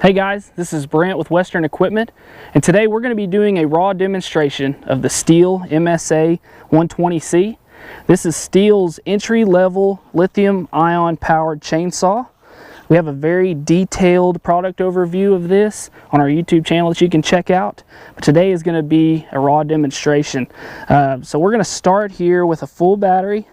Hey guys, this is Brent with Western Equipment, and today we're going to be doing a raw demonstration of the Stihl MSA 120C. This is Stihl's entry-level lithium-ion powered chainsaw. We have a very detailed product overview of this on our YouTube channel that you can check out. But today is going to be a raw demonstration. So we're going to start here with a full battery.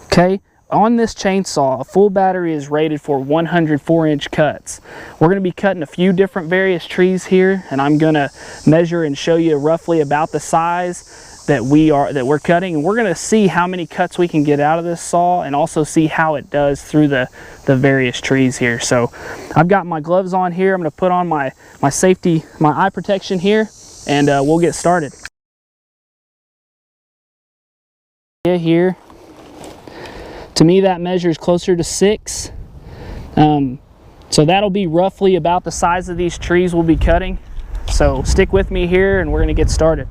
Okay. On this chainsaw, a full battery is rated for 104-inch cuts. We're going to be cutting a few different various trees here, and I'm going to measure and show you roughly about the size that we're cutting, and we're going to see how many cuts we can get out of this saw and also see how it does through the various trees here. So I've got my gloves on here. I'm going to put on my safety, my eye protection here, and we'll get started. Here. To me, that measures closer to 6. So that'll be roughly about the size of these trees we'll be cutting. So stick with me here and we're going to get started.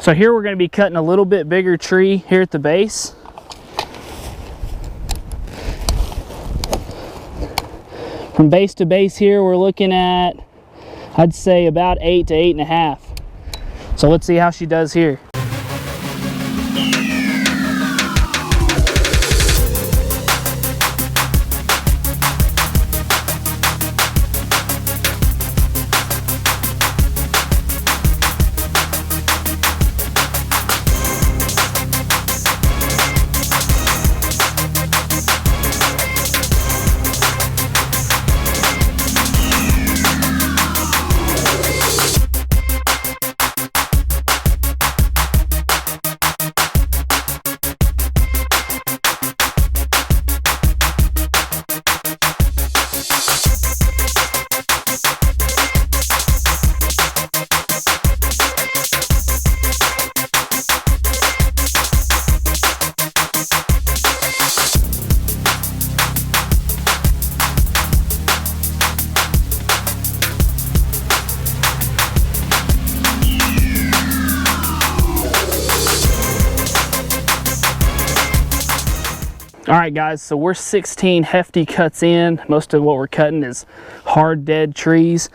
So here we're going to be cutting a little bit bigger tree here at the base. From base to base here we're looking at, I'd say about 8 to 8.5. So let's see how she does here. Alright guys, so we're 16 hefty cuts in. Most of what we're cutting is hard dead trees.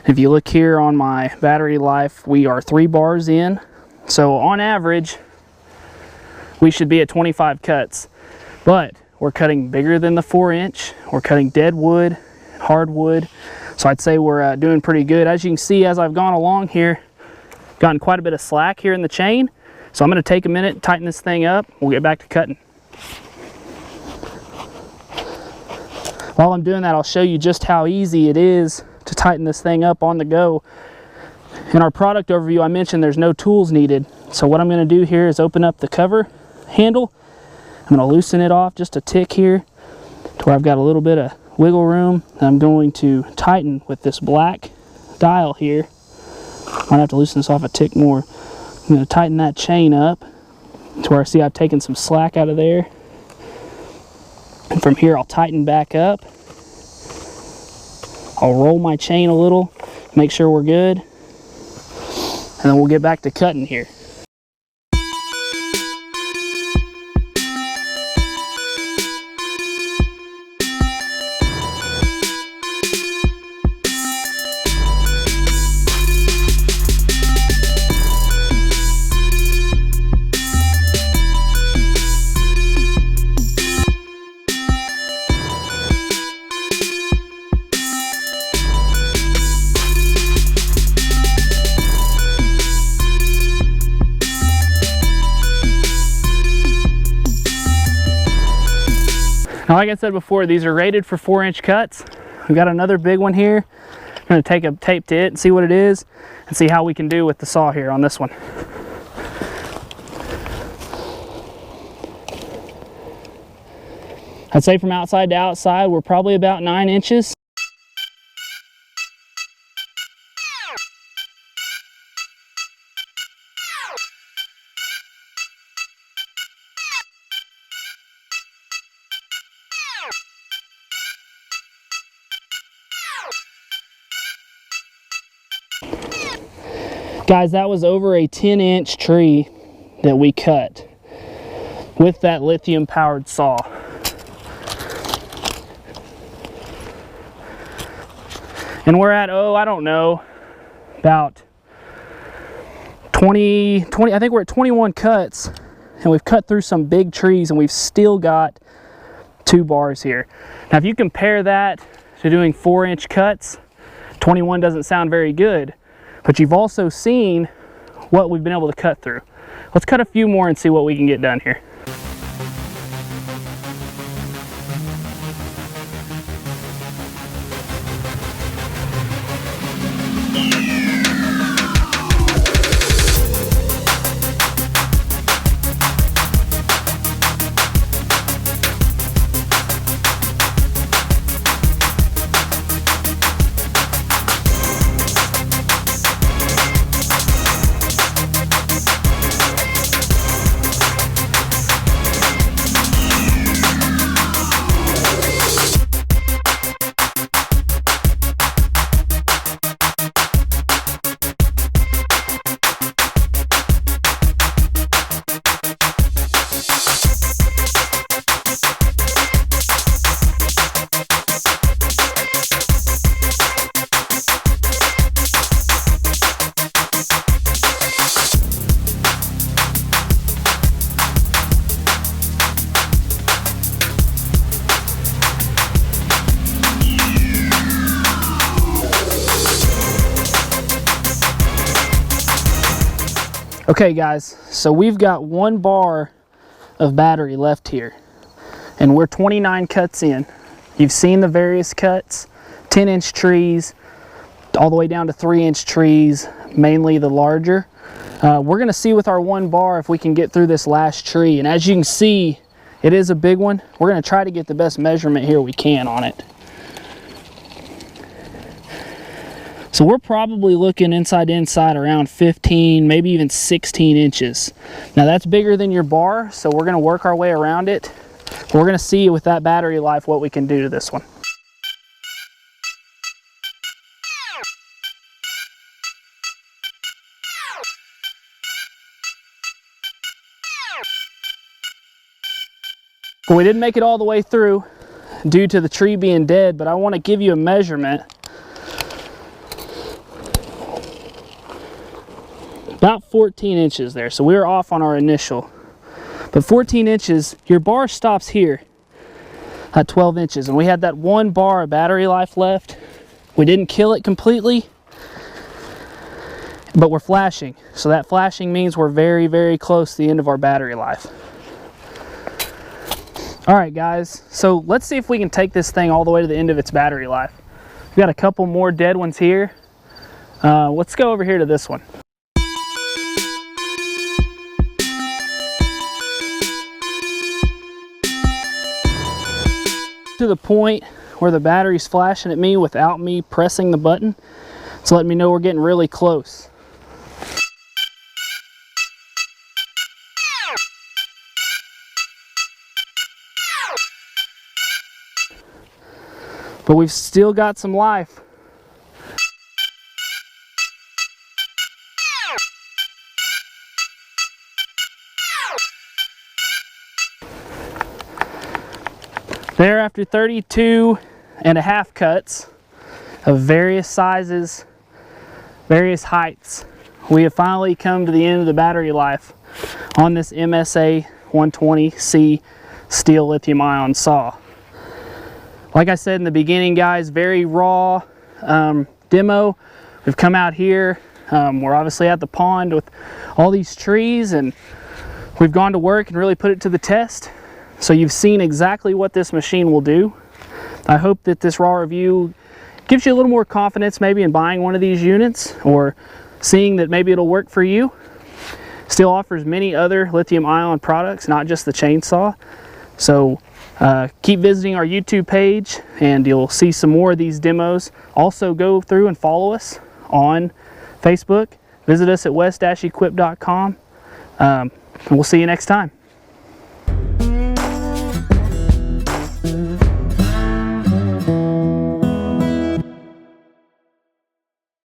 If you look here on my battery life, we are 3 bars in. So on average, we should be at 25 cuts. But we're cutting bigger than the 4-inch. We're cutting dead wood, hardwood. So I'd say we're doing pretty good. As you can see, as I've gone along here, gotten quite a bit of slack here in the chain. So I'm going to take a minute and tighten this thing up. We'll get back to cutting. While I'm doing that, I'll show you just how easy it is to tighten this thing up on the go. In our product overview, I mentioned there's no tools needed. So what I'm going to do here is open up the cover handle. I'm going to loosen it off just a tick here to where I've got a little bit of wiggle room. And I'm going to tighten with this black dial here. Might have to loosen this off a tick more. I'm going to tighten that chain up to where I see I've taken some slack out of there. And from here I'll tighten back up. I'll roll my chain a little, make sure we're good, and then we'll get back to cutting here. Now, like I said before, these are rated for 4-inch cuts. We've got another big one here. I'm going to take a tape to it and see what it is and see how we can do with the saw here on this one. I'd say from outside to outside, we're probably about 9 inches. Guys, that was over a 10-inch tree that we cut with that lithium powered saw. And we're at, oh, I don't know, about 20, I think we're at 21 cuts, and we've cut through some big trees, and we've still got 2 bars here. Now, if you compare that to doing 4-inch cuts, 21 doesn't sound very good, but you've also seen what we've been able to cut through. Let's cut a few more and see what we can get done here. Okay guys, so we've got 1 bar of battery left here, and we're 29 cuts in. You've seen the various cuts, 10-inch trees, all the way down to 3-inch trees, mainly the larger. We're gonna see with our 1 bar if we can get through this last tree, and as you can see, it is a big one. We're gonna try to get the best measurement here we can on it. So we're probably looking inside to inside around 15, maybe even 16 inches. Now that's bigger than your bar, so we're gonna work our way around it. We're gonna see with that battery life what we can do to this one. Well, we didn't make it all the way through due to the tree being dead, but I want to give you a measurement. About 14 inches there, so we were off on our initial. But 14 inches, your bar stops here at 12 inches, and we had that 1 bar of battery life left. We didn't kill it completely, but we're flashing. So that flashing means we're very, very close to the end of our battery life. All right, guys, so let's see if we can take this thing all the way to the end of its battery life. We've got a couple more dead ones here. Let's go over here to this one. To the point where the battery's flashing at me without me pressing the button. It's letting me know we're getting really close. But we've still got some life. There, after 32.5 cuts of various sizes, various heights, we have finally come to the end of the battery life on this MSA 120C Stihl lithium ion saw. Like I said in the beginning, guys, very raw demo. We've come out here, we're obviously at the pond with all these trees, and we've gone to work and really put it to the test. So you've seen exactly what this machine will do. I hope that this raw review gives you a little more confidence maybe in buying one of these units, or seeing that maybe it'll work for you. Stihl offers many other lithium ion products, not just the chainsaw. So keep visiting our YouTube page and you'll see some more of these demos. Also go through and follow us on Facebook. Visit us at west-equip.com. And we'll see you next time.